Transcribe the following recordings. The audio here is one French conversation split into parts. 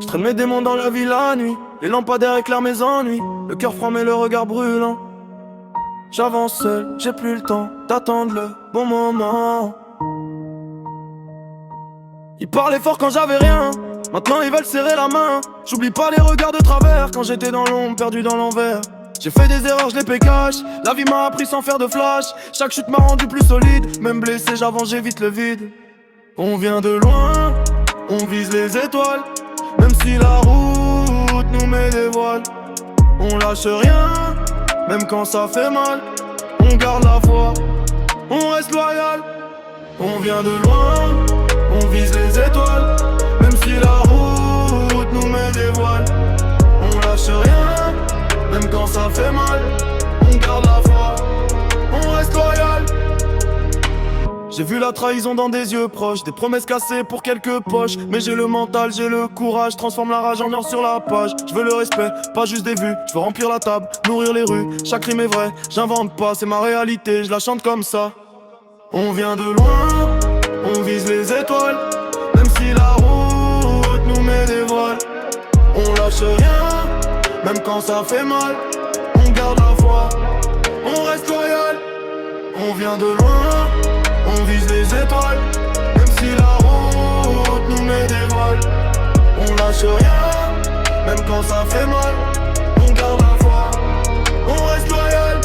Je traîne mes démons dans la ville la nuit. Les lampadaires éclairent mes ennuis. Le cœur froid mais le regard brûlant. J'avance seul, j'ai plus le temps d'attendre le bon moment. Ils parlaient fort quand j'avais rien. Maintenant ils veulent serrer la main. J'oublie pas les regards de travers. Quand j'étais dans l'ombre, perdu dans l'envers. J'ai fait des erreurs, je les paie cash. La vie m'a appris sans faire de flash. Chaque chute m'a rendu plus solide. Même blessé, j'avance, j'évite le vide. On vient de loin, on vise les étoiles. Même si la route nous met des voiles. On lâche rien, même quand ça fait mal. On garde la foi, on reste loyal. On vient de loin, on vise les étoiles. Même si la route nous met des voiles. On lâche rien, même quand ça fait mal. On garde la foi, on reste loyal. J'ai vu la trahison dans des yeux proches, des promesses cassées pour quelques poches. Mais j'ai le mental, j'ai le courage, transforme la rage en or sur la page. Je veux le respect, pas juste des vues, je veux remplir la table, nourrir les rues. Chaque rime est vrai, j'invente pas, c'est ma réalité, je la chante comme ça. On vient de loin, on vise les étoiles. Même si la route nous met des voiles. On lâche rien, même quand ça fait mal. On garde la foi, on reste loyal. On vient de loin, on vise les étoiles. Même si la route nous met des voiles. On lâche rien, même quand ça fait mal. On garde la foi, on reste loyal.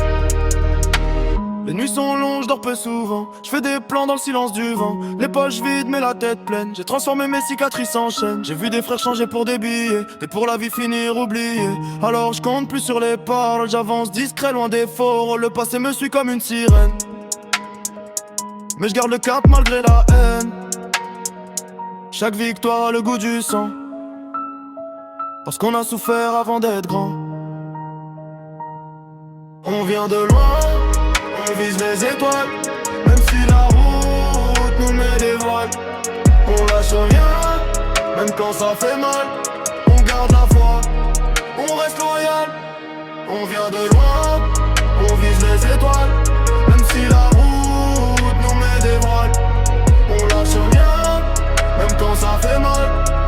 Les nuits sont longues, je dors peu souvent. Je fais des plans dans le silence du vent. Les poches vides mais la tête pleine. J'ai transformé mes cicatrices en chaînes. J'ai vu des frères changer pour des billets et pour la vie finir oublié. Alors je compte plus sur les paroles. J'avance discret loin des faux. Le passé me suit comme une sirène. Mais je garde le cap malgré la haine. Chaque victoire a le goût du sang. Parce qu'on a souffert avant d'être grand. On vient de loin, on vise les étoiles. Même si la route nous met des voiles. On lâche rien, même quand ça fait mal. On garde la foi, on reste loyal. On vient de loin, on vise les étoiles. Même si la route nous met des voiles. On lâche rien, même quand ça fait mal.